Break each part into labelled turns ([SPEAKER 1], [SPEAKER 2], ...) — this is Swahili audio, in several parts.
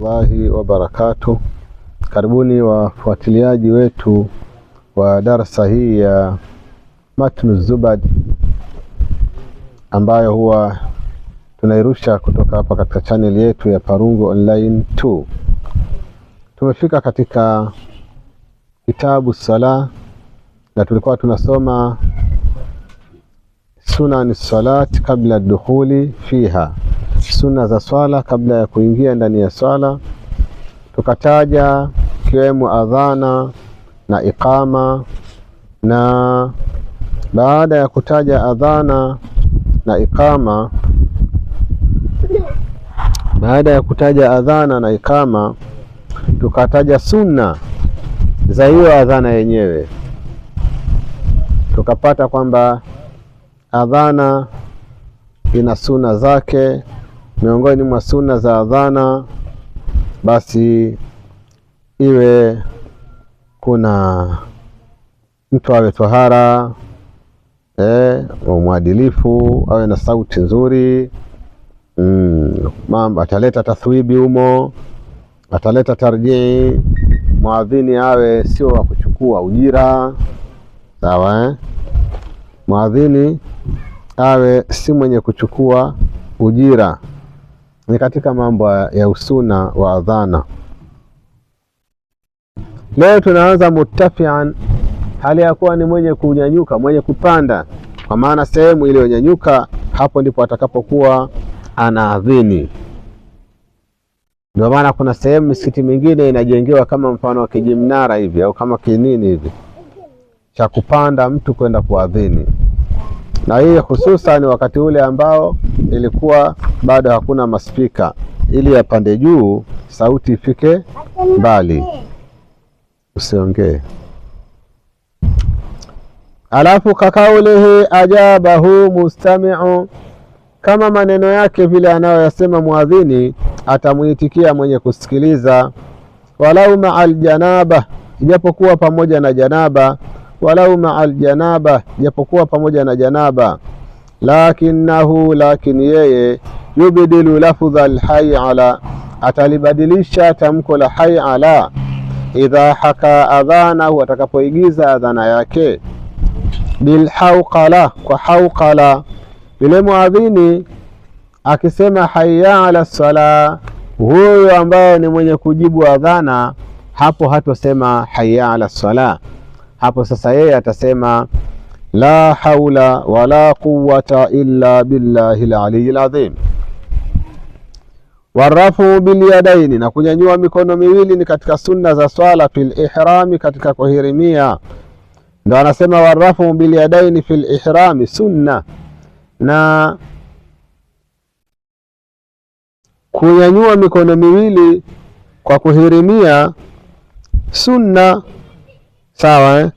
[SPEAKER 1] Allahi wa barakatuh. Karibuni wafuatiliaji wetu wa darasa hii ya Matnu Zubad ambayo huwa tunairusha kutoka hapa katika channel yetu ya Parungu Online 2. Tumefika katika kitabu Sala na tulikuwa tunasoma sunan salat kabla dukhuli fiha, sunna za swala kabla ya kuingia ndani ya swala. Tukataja kiwemo adhana na iqama, na baada ya kutaja adhana na iqama, tukataja sunna za hiyo adhana yenyewe. Tukapata kwamba adhana ina sunna zake. Miongoni mwa sunna za adhana basi iwe kuna mtu awe tohara, mwadilifu, awe na sauti nzuri, mambo ataleta tathwibi humo, ataleta tarjii. Muadhini awe sio wa kuchukua ujira, sawa. Muadhini awe si mwenye kuchukua ujira. Ni katika mambo ya usuna wa adhana. Leo tunaanza mutafian, hali ya kuwa ni mwenye kunyanyuka, mwenye kupanda, kwa maana sehemu ile yonyanyuka hapo ndipo atakapokuwa anaadhini. Ndio maana kuna sehemu misikiti mingine inajengewa kama mfano wa kijimnara hivi au kama kinini hivi cha kupanda mtu kwenda kuadhini. Na hii hususan wakati ule ambao ilikuwa bado hakuna maspika, ili yapande juu sauti ifike mbali, usiongee. Alafu kakaulihi ajabahu mustami'u, kama maneno yake vile anayoyasema muadhini atamuitikia mwenye kusikiliza. Walau ma'al janaba, ijapokuwa pamoja na janaba. Walau ma'al janaba, ijapokuwa pamoja na janaba. Lakin yeye yubdilu lafdha alhayy ala, atalibadilisha tamko la hayy ala idha haka adhana, atakapoigiza adhana yake. Bilhawqala, kwa hawqala. Yule muadhini akisema hayya ala sala, huyo ambaye ni mwenye kujibu adhana, hapo hatosema hayya ala sala. Hapo sasa yeye atasema la haula wala quwwata illa billahi al-aliyyil azim. Warafu bil yadaini, na kunyanyua mikono miwili ni katika sunna za swala. Fil ihrami, katika kuhirimia. Ndio anasema warafu bil yadaini fil ihrami sunna, na kunyanyua mikono miwili kwa kuhirimia sunna, sawa.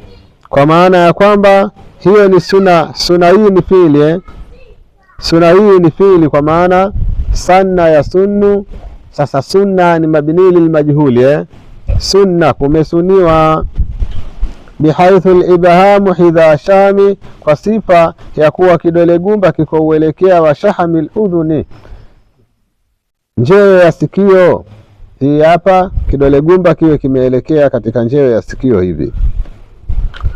[SPEAKER 1] Kwa maana ya kwamba hiyo ni sunna. Sunna hii ni fiili, sunna hii ni fiili, kwa maana sanna ya sunnu. Sasa sunna ni mabni lil majhuli, sunna kumesuniwa. Bihaithu al-ibhamu hidha shami, kwa sifa ya kuwa kidole gumba kiko uelekea wa shahamil udhuni, njeo ya sikio. Hii hapa kidole gumba kiwe kimeelekea katika njeo ya sikio hivi.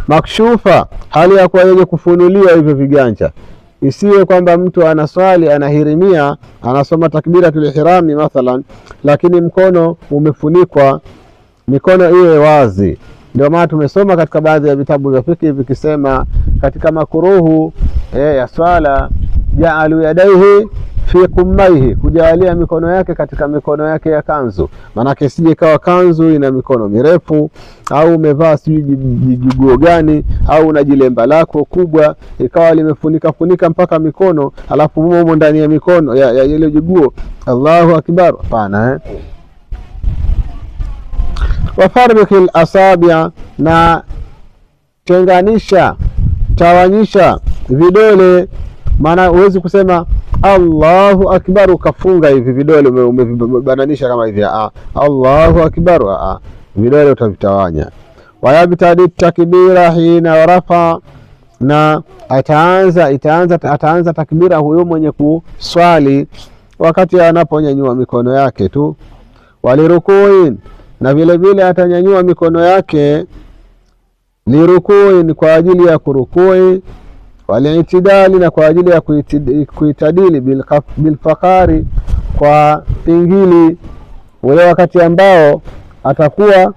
[SPEAKER 1] Makshufa, hali ya kuwa yenye kufunuliwa hivyo viganja. Isiwe kwamba mtu anaswali anahirimia, anasoma takbiratul ihrami mathalan, lakini mkono umefunikwa, mikono iwe wazi. Ndio maana tumesoma katika baadhi ya vitabu vya fiqh vikisema katika makuruhu ya swala, ja'alu yadaihi fi kummaihi, kujalia mikono yake katika mikono yake ya kanzu. Maana sije kawa kanzu ina mikono mirefu, au umevaa sijui jiguo gani, au una jilemba lako kubwa ikawa limefunika mpaka mikono, alafu mumo ndani ya mikono ya ile jiguo. Allahu akbar, hapana. Wafarbiqil asabi'a, na tenganisha, tawanyisha vidole. Maana huwezi kusema Allahu akbar ukafunga hivi vidole umebananisha kama hivi. Allahu akbar, vidole utavitawanya. Wayabtadi takbira hina rafa, na ataanza takbira huyo mwenye kuswali wakati anaponyanyua mikono yake tu. Walirukuin, na vile vile atanyanyua mikono yake lirukuin, kwa ajili ya kurukui. Waliitidali, na kwa ajili ya kuitadili. Bilfakari, kwa pingili, ule wakati ambao atakuwa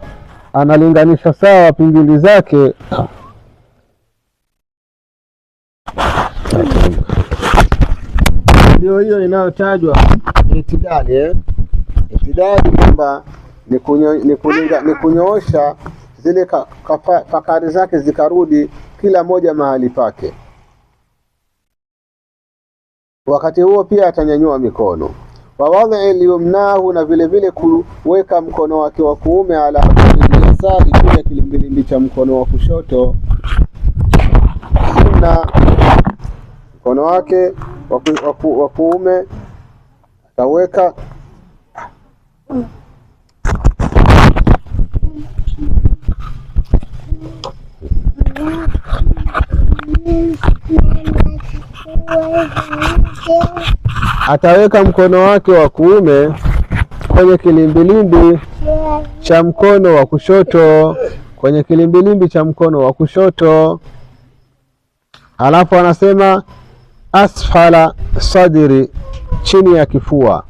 [SPEAKER 1] analinganisha sawa pingili zake. Ndio hiyo inayotajwa itidali. Itidali kwamba ni kunyoosha zile fakari zake zikarudi kila moja mahali pake. Wakati huo pia atanyanyua mikono. Wawadhi liyumnahu, na vile vile kuweka mkono wake wa kuume ala yasari, juu ya kilimbilimbi cha mkono wa kushoto. Na mkono wake wa kuume ataweka mkono wake wa kuume kwenye kilimbilimbi cha mkono wa kushoto, kwenye kilimbilimbi cha mkono wa kushoto. Alafu anasema asfala sadri, chini ya kifua.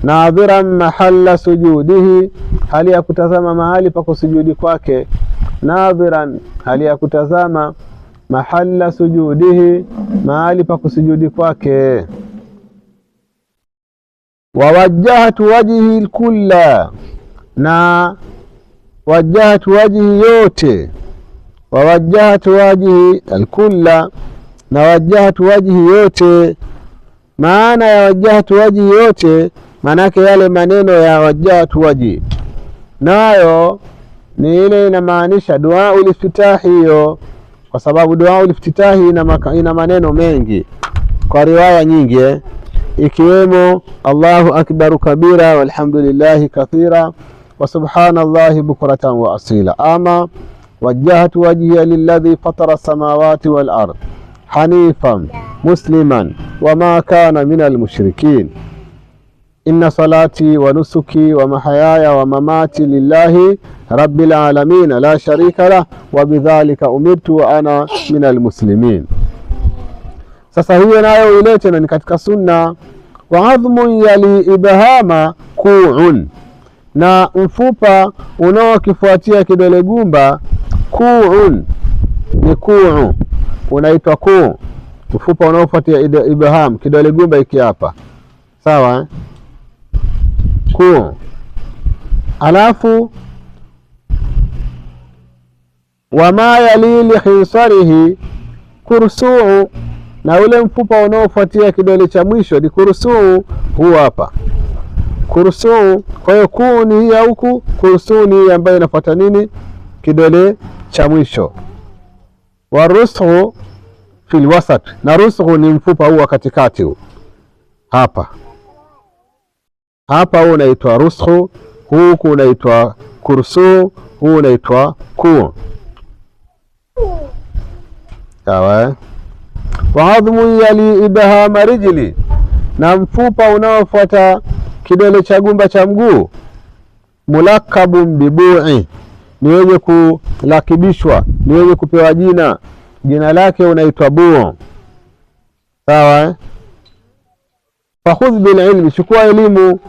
[SPEAKER 1] Nadhiran mahalla sujudihi, hali ya kutazama mahali pa kusujudi kwake. Nadhiran, hali ya kutazama mahalla sujudihi, mahali pa kusujudi kwake. Wawajjahtu wajhi alkulla, na wajjahtu wajhi yote. Wawajjahtu wajhi alkulla, na wajjahtu wajhi yote. Maana ya wajjahtu wajhi yote, maanake yale maneno ya wajjahtu wajhi nayo ni ile inamaanisha dua uliftitahi hiyo, kwa sababu dua uliftitahi ina maneno mengi kwa riwaya nyingi, ikiwemo Allahu akbaru kabira walhamdulillahi kathira wa subhanallahi bukratan wa asila. Ama wajjahtu wajhiya lilladhi fatara samawati wal ard hanifan musliman wama kana minal mushrikin. Inna salati wa nusuki wa mahayaya wa mamati lillahi rabbil alamin la sharika lah wa bidhalika umirtu wa ana minal muslimin. Sasa hiyo nayo ilete, na ni katika sunna. Wa adhmun yali ibhama ku'un, na mfupa unaokifuatia kidole gumba. Ku'un ni ku'u, unaitwa ku', mfupa unaofuatia ibham, kidole gumba iki hapa, sawa ku'. Alafu wama yali likhinsarihi kursuu, na ule mfupa unaofuatia kidole cha mwisho ni kursuu, huu hapa kursuu. Kwa hiyo kuu ni hii huku, kursuu ni hii ambayo inafuata nini, kidole cha mwisho. Warushu fil wasat, na rushu ni mfupa huu wa katikati huu hapa hapa, huu unaitwa rushu, huku unaitwa kursuu, huu unaitwa kuu, sawa. Wa adhmu yali ibhama rijli, na mfupa unaofuata kidole cha gumba cha mguu. Mulakabun bibu'i, ni wenye kulakibishwa, ni wenye kupewa jina lake unaitwa buu, sawa. Fakhudh bil ilmi, chukua elimu.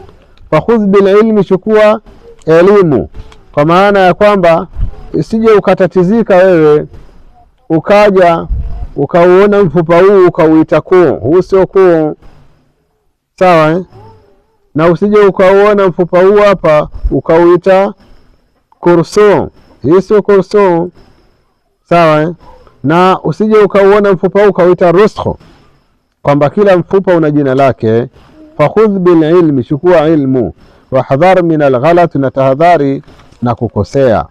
[SPEAKER 1] Fakhudh bil ilmi, chukua elimu, kwa maana ya kwamba isije ukatatizika wewe ukaja ukauona mfupa huu ukauita kuu, huu sio kuu, sawa. Na usije ukauona mfupa huu hapa ukauita kursu, hii sio kursu, sawa. Na usije ukauona mfupa huu ukauita rushu, kwamba kila mfupa una jina lake. Fakhudh bil ilmi, chukua ilmu. Wahdhar min alghalat, na tahadhari na kukosea.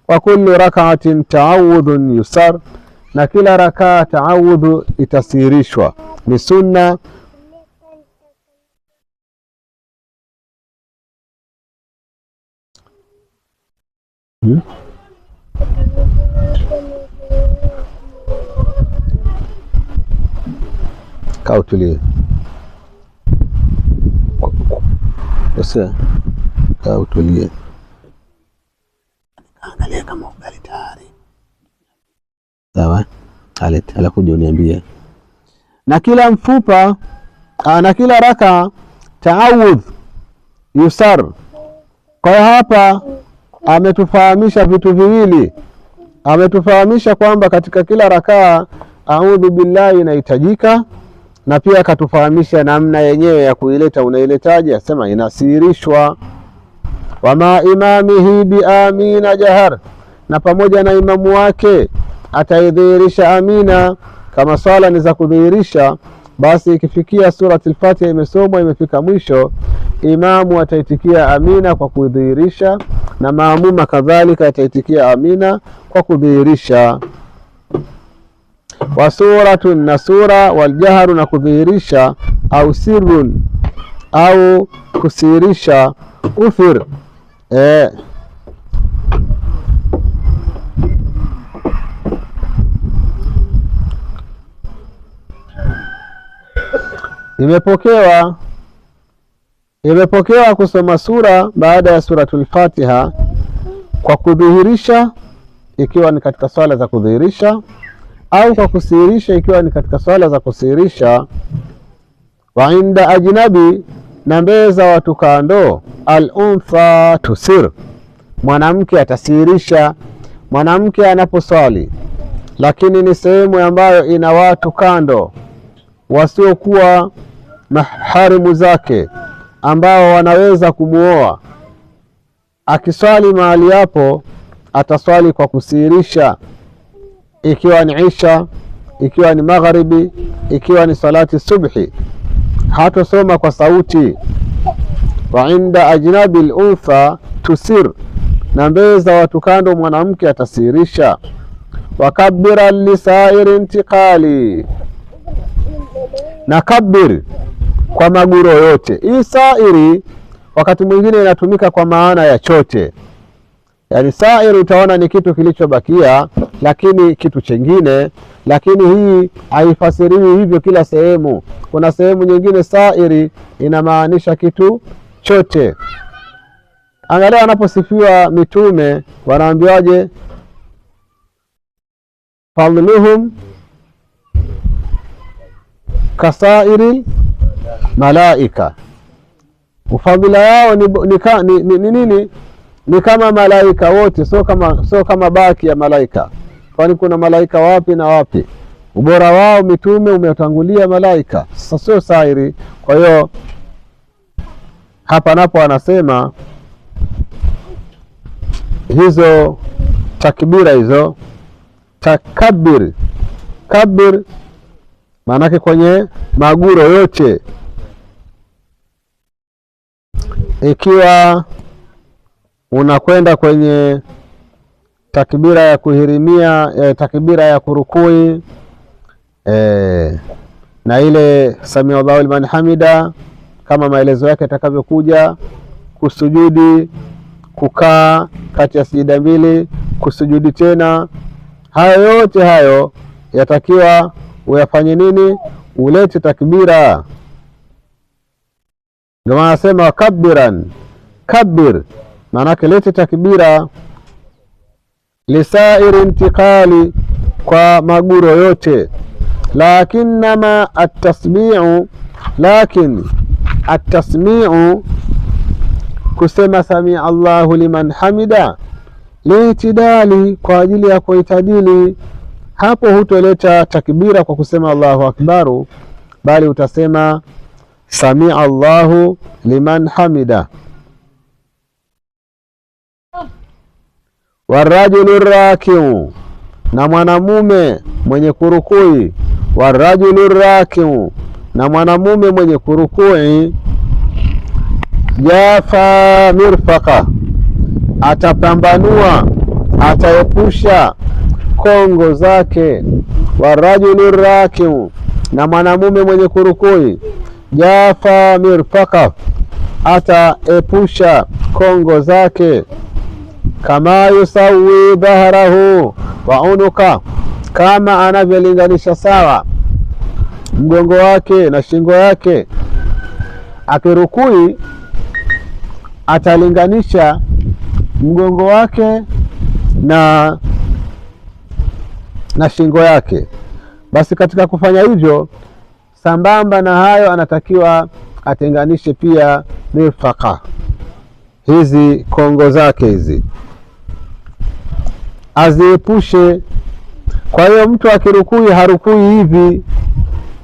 [SPEAKER 1] Wa kullu rak'atin ta'awudhun yusar, na kila rakaa taawudhu itasirishwa, ni sunna. Kaa utulie. utulie. Angalia kama ugali tayari. Sawa? Alakuja uniambie. Na kila mfupa na kila raka taawudh yusar. Kwa hapa ametufahamisha vitu viwili. Ametufahamisha kwamba katika kila rakaa a'udhu billahi inahitajika, na pia akatufahamisha namna yenyewe ya kuileta. Unailetaje? Asema inasirishwa. Wama imamihi bi amina jahar, na pamoja na imamu wake ataidhihirisha amina. Kama swala ni za kudhihirisha, basi ikifikia surati al-Fatiha imesomwa imefika mwisho, imamu ataitikia amina kwa kudhihirisha, na maamuma kadhalika ataitikia amina kwa kudhihirisha. Wa suratun, na sura, waljaharu, na kudhihirisha, au sirrun, au kusirisha, uthir Imepokewa kusoma sura baada ya suratul Fatiha kwa kudhihirisha ikiwa ni katika swala za kudhihirisha, au kwa kusirisha ikiwa ni katika swala za kusirisha. Wa inda ajnabi, na mbele za watu kando, al-untha tusir, mwanamke atasirisha. Mwanamke anaposwali lakini ni sehemu ambayo ina watu kando wasiokuwa maharimu zake ambao wanaweza kumuoa, akiswali mahali hapo ataswali kwa kusirisha, ikiwa ni isha, ikiwa ni magharibi, ikiwa ni salati subhi, hatosoma kwa sauti. Wa inda ajnabi al-untha tusir, na mbele za watu kando mwanamke atasirisha. Wakabbira lisairi intiqali, na kabir kwa maguro yote. Hii sairi wakati mwingine inatumika kwa maana ya chote, yani sairi utaona ni kitu kilichobakia, lakini kitu chengine, lakini hii haifasiriwi hivyo kila sehemu. Kuna sehemu nyingine sairi inamaanisha kitu chote. Angalia wanaposifiwa mitume wanaambiwaje? Fadluhum kasairi malaika, ufadhila yao ni nini? Ni kama malaika wote, sio kama baki ya malaika. Kwani kuna malaika wapi na wapi? Ubora wao mitume umetangulia malaika, sasa sio sairi. Kwa hiyo hapa napo anasema hizo takbira hizo, takabir, kabir maanake kwenye maguro yote, ikiwa unakwenda kwenye takbira ya kuhirimia, takbira ya kurukui, na ile sami Allahu liman hamida kama maelezo yake yatakavyokuja, kusujudi, kukaa kati ya sijida mbili, kusujudi tena, hayo yote hayo yatakiwa uyafanye nini? Ulete takbira. Ndio maana nasema wakabbiran, kabbir maanake lete takbira. Lisairi intiqali, kwa maguro yote. Lakinnama at-tasmi'u, lakin at-tasmi'u, kusema sami Allahu liman hamida, liitidali, kwa ajili ya kuitadili. Hapo hutoleta takbira kwa kusema Allahu akbaru, bali utasema sami Allahu liman hamida. Warajulu rakiu, na mwanamume mwenye kurukui. Warajulu rakiu, na mwanamume mwenye kurukui. Jafa mirfaka, atapambanua, ataepusha kongo zake. Warajulu rakiu, na mwanamume mwenye kurukui. Jafa mirfaka, ataepusha kongo zake. Kama yusawi dhahrahu wa unuka, kama anavyolinganisha sawa mgongo wake na shingo yake. Akirukui atalinganisha mgongo wake na shingo yake. Basi katika kufanya hivyo, sambamba na hayo, anatakiwa atenganishe pia mirfaka, hizi kongo zake hizi aziepushe. Kwa hiyo mtu akirukui harukui hivi,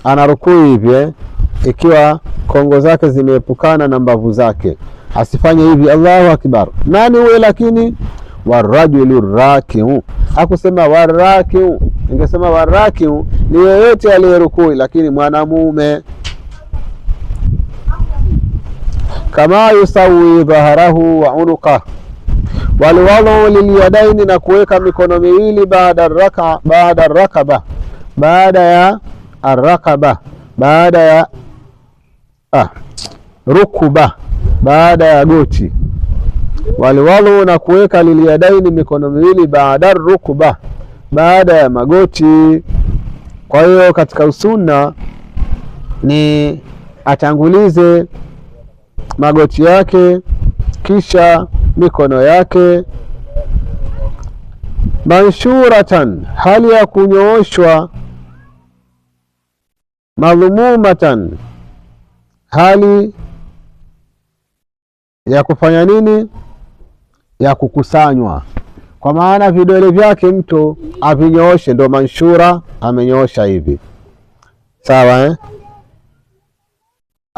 [SPEAKER 1] anarukui hivi ikiwa kongo zake zimeepukana na mbavu zake. Asifanye hivi Allahu akbar. Nani huyo? Lakini warajulu rakiu, hakusema warakiu. Ingesema warakiu ni yeyote aliyerukui, lakini mwanamume. Kama yusawi dhaharahu wa unuqa walwadhu lilyadaini, na kuweka mikono miwili baada ya rukuba, baada ya goti. Walwadhu, na kuweka lilyadaini, mikono miwili baada rukuba, baada ya magoti. Kwa hiyo katika usunna ni atangulize magoti yake kisha mikono yake. Manshuratan, hali ya kunyooshwa. Madhumumatan, hali ya kufanya nini? Ya kukusanywa, kwa maana vidole vyake mtu avinyooshe, ndo manshura, amenyoosha hivi, sawa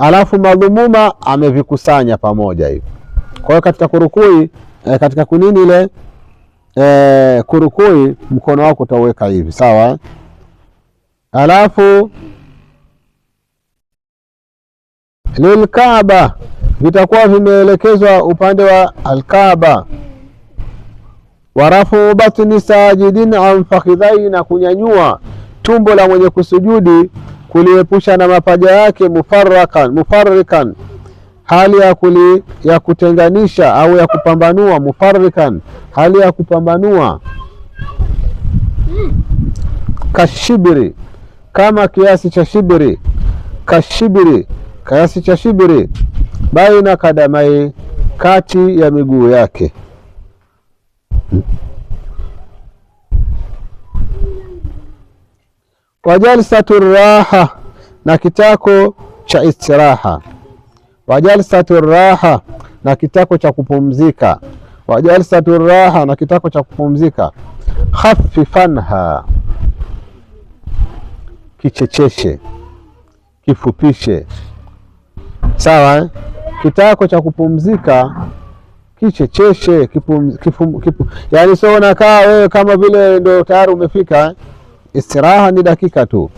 [SPEAKER 1] Alafu madhumuma amevikusanya pamoja hivi. Kwa hiyo katika kurukui, katika kunini ile kurukui, mkono wako utaweka hivi, sawa Alafu lilkaaba, vitakuwa vimeelekezwa upande wa alkaaba. Warafu batni sajidin an fakhidhai, na kunyanyua tumbo la mwenye kusujudi kuliepusha na mapaja yake. Mufarrikan, hali ya kutenganisha au ya kupambanua. Mufarrikan, hali ya kupambanua. Kashibiri, kama kiasi cha shibiri. Kashibiri, kiasi cha shibiri. Baina kadamai, kati ya miguu yake. Wajalsatu raha, na kitako cha istiraha. Wajalsatu raha, na kitako cha kupumzika. Wajalsatu raha, na kitako cha kupumzika. Khafifanha, kichecheshe, kifupishe, sawa Kitako cha kupumzika kichecheshe, yani sio unakaa wewe kama vile ndio tayari umefika. Istiraha ni dakika tu.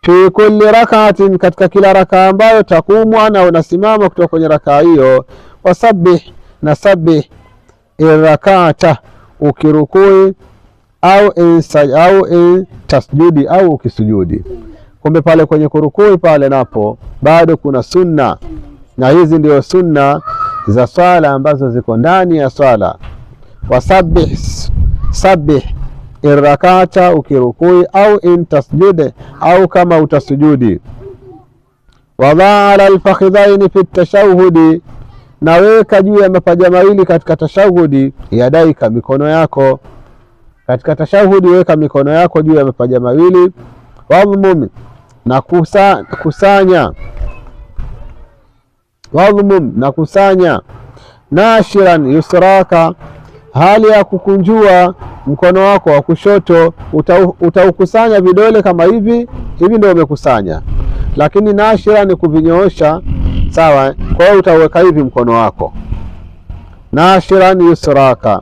[SPEAKER 1] Fi kulli rak'atin, katika kila rakaa ambayo takumu, na unasimama kutoka kwenye rakaa hiyo. Wasabbih, na sabbih irakata, ukirukui au tasjudi, au ukisujudi. Kumbe pale kwenye kurukui pale napo bado kuna sunna, na hizi ndio sunna za swala ambazo ziko ndani ya swala. Wasabbih, sabbih irakata, ukirukui au tasjude, au kama utasujudi. Wadha ala alfakhidhaini fi tashahudi, naweka juu ya mapaja mawili katika tashahudi. Yadaika, mikono yako katika tashahudi, weka mikono yako juu ya mapaja mawili. Wadhmum, na kusanya. Wadhmum, na kusanya. Nashiran yusraka, hali ya kukunjua mkono wako wa kushoto. Utaukusanya vidole kama hivi ndio umekusanya, lakini nashira ni kuvinyoosha, sawa Kwa hiyo utaweka hivi mkono wako. Nashiran yusraka,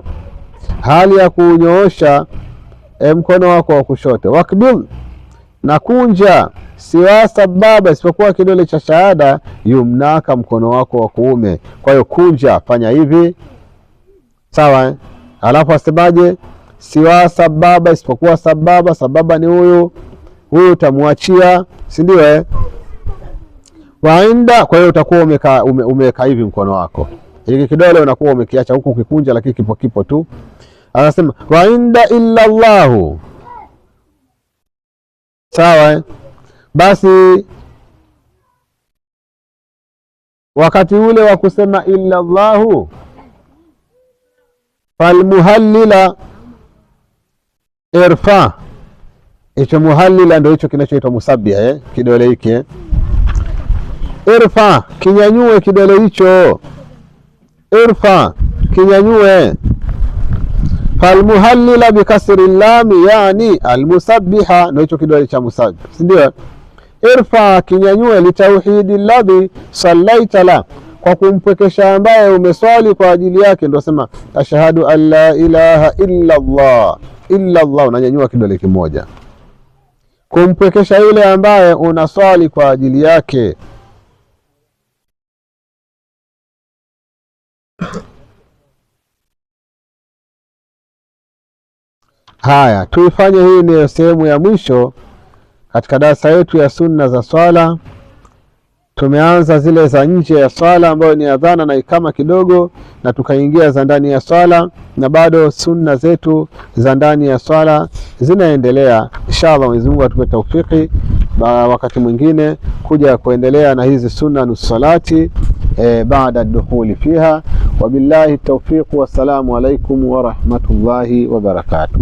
[SPEAKER 1] hali ya kunyoosha mkono wako wa kushoto. Wakbil, na kunja. Siwa sababa, isipokuwa kidole cha shahada. Yumnaka, mkono wako wa kuume. Kwa hiyo kunja, fanya hivi, sawa Alafu asemaje? Siwa sababa, isipokuwa sababa. Sababa ni huyu utamwachia, si ndio Wainda, kwa hiyo utakuwa umeweka hivi mkono wako. Hiki kidole unakuwa umekiacha huku ukikunja, lakini kipo tu. Anasema wainda illa Allah, sawa Basi wakati ule wa kusema illa Allahu, falmuhallila irfa. Hicho muhallila ndio hicho kinachoitwa musabbih, kidole hiki irfa, kinyanyue kidole hicho, irfa, kinyanyue. Falmuhallila bikasri llami, yani almusabbiha, ndio hicho kidole cha musabbih, si ndio? Irfa, kinyanyue, litauhidi alladhi sallaita la, kwa kumpwekesha ambaye umeswali kwa ajili yake. Ndio sema ashhadu an la ilaha illa Allah, illa Allah, unanyanyua kidole kimoja kumpwekesha yule ambaye unaswali kwa ajili yake. Haya, tuifanye hii ni sehemu ya mwisho katika darasa yetu ya sunna za swala. Tumeanza zile za nje ya swala ambayo ni adhana na ikama kidogo, na tukaingia za ndani ya swala, na bado sunna zetu za ndani ya swala zinaendelea. Inshallah Mwenyezi Mungu atupe taufiki wakati mwingine kuja kuendelea na hizi sunna nusalati baada dukhuli fiha. Wabillahi tawfiq, wassalamu alaikum wa rahmatullahi wa barakatuh.